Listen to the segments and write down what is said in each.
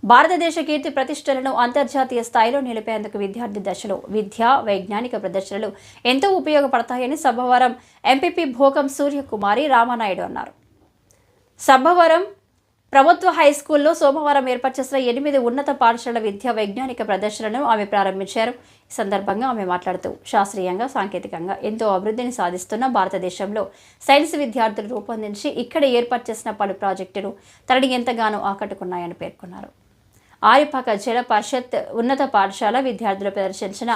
భారతదేశ కీర్తి ప్రతిష్టలను అంతర్జాతీయ స్థాయిలో నిలిపేందుకు విద్యార్థి దశలో విద్యా వైజ్ఞానిక ప్రదర్శనలు ఎంతో ఉపయోగపడతాయని సభవరం ఎంపీపీ భోగం సూర్యకుమారి రామానాయుడు అన్నారు. సభవరం ప్రభుత్వ హైస్కూల్లో సోమవారం ఏర్పాటు చేసిన 8 ఉన్నత పాఠశాల విద్యా వైజ్ఞానిక ప్రదర్శనను ఆమె ప్రారంభించారు. ఈ సందర్భంగా ఆమె మాట్లాడుతూ శాస్త్రీయంగా సాంకేతికంగా ఎంతో అభివృద్ధిని సాధిస్తున్న భారతదేశంలో సైన్స్ విద్యార్థులు రూపొందించి ఇక్కడ ఏర్పాటు చేసిన పలు ప్రాజెక్టులు తనని ఎంతగానో ఆకట్టుకున్నాయని పేర్కొన్నారు. ఆరిపాక జిల్లా పరిషత్ ఉన్నత పాఠశాల విద్యార్థులు ప్రదర్శించిన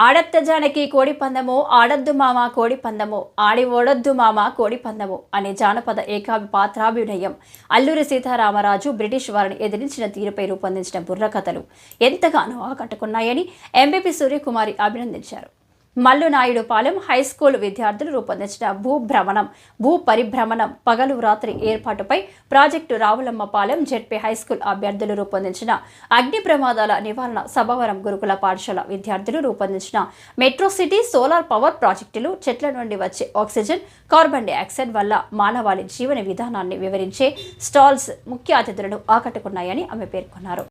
ఆడత్త జానకి కోడి పందము, ఆడద్దు మామ కోడి పందము, ఆడి ఓడద్దు మామ కోడి పందము అనే జానపద ఏకాభి పాత్రాభినయం అల్లూరి సీతారామరాజు బ్రిటిష్ వారిని ఎదిరించిన తీరుపై రూపొందించిన బుర్రకథలు ఎంతగానో ఆకట్టుకున్నాయని ఎంపీపీ సూర్యకుమారి అభినందించారు. మల్లునాయుడుపాలెం హైస్కూల్ విద్యార్థులు రూపొందించిన భూ పరిభ్రమణం పగలు రాత్రి ఏర్పాటుపై ప్రాజెక్టు రావులమ్మపాలెం జెడ్పీ హైస్కూల్ అభ్యర్థులు రూపొందించిన అగ్ని ప్రమాదాల నివారణ సభవరం గురుకుల పాఠశాల విద్యార్థులు రూపొందించిన మెట్రో సిటీ సోలార్ పవర్ ప్రాజెక్టులు చెట్ల నుండి వచ్చే ఆక్సిజన్ కార్బన్ డైఆక్సైడ్ వల్ల మానవాళి జీవన విధానాన్ని వివరించే స్టాల్స్ ముఖ్య అతిథులను ఆకట్టుకున్నాయని ఆమె పేర్కొన్నారు.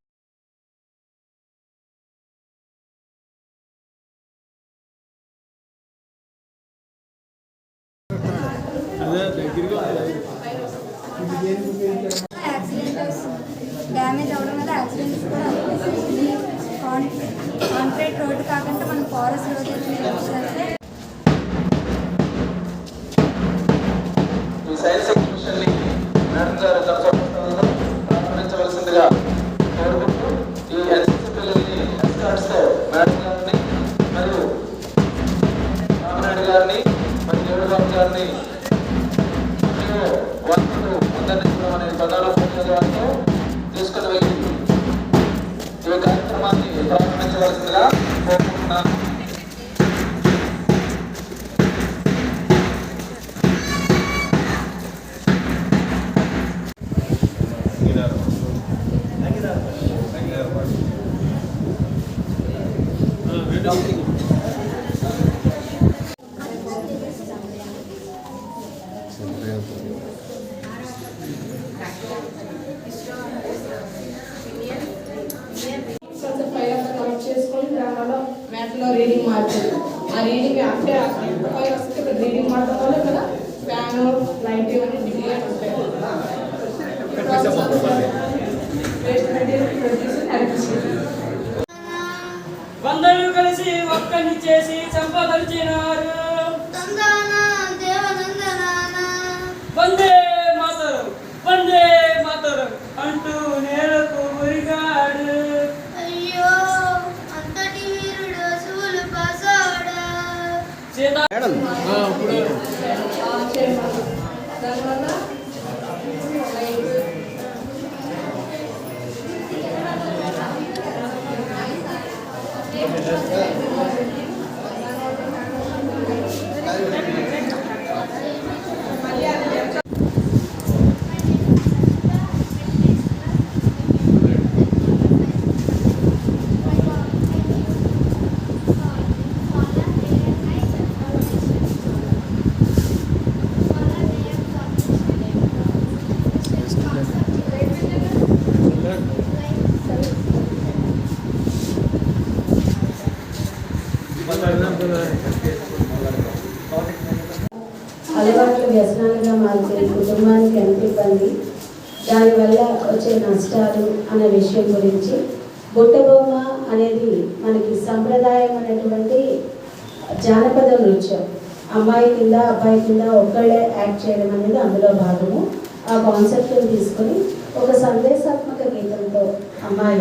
డ్యామేజ్ అవడం వల్ల యాక్సిడెంట్స్ కూడా అవుతుంది. కాంక్రీట్ రోడ్డు కాకుండా మనం ఫారెస్ట్ రోడ్ చేస్తే సైన్స్ ఎగ్జిబిషన్ని మేడం గారు ప్రారంభించవలసిందిగా కోరుకుంటూ ఈ ఎన్సీసీ పిల్లల్ని ఎస్కార్ట్స్తో మేడం గారిని మరియు రామనాయుడు గారిని మరియు దేవుడు గారిని అందరినీ కూడా ప్రధాన వారితో తీసుకుని వెళ్ళి ఈ కార్యక్రమాన్ని ప్రారంభించవలసిందిగా కోరుకుంటున్నాను. మ్యాట్లో రీడింగ్ మార్చారు. ఆ రీడింగ్ అంటే రీడింగ్ మార్చడం వల్ల ఇక్కడ ఫ్యాన్ లైట్ ఇవన్నీ డిగ్రీట్ ఉంటాయి. వందలు కలిసి ఒక్కని చేసి సంపాదించినారు. వందే మాతరం వందే మాతరం అంటూ నేలకు మురిగాడు. అలవాట్లు వ్యసనాలుగా మారితే కుటుంబానికి ఎంత ఇబ్బంది, దానివల్ల వచ్చే నష్టాలు అనే విషయం గురించి బుట్టబొమ్మ అనేది మనకి సంప్రదాయమైనటువంటి జానపద నృత్యం. అమ్మాయి కింద అబ్బాయి కింద ఒక్కళ్ళే యాక్ట్ చేయడం అనేది అందులో భాగము. ఆ కాన్సెప్ట్ని తీసుకొని ఒక సందేశాత్మక గీతంతో అమ్మాయి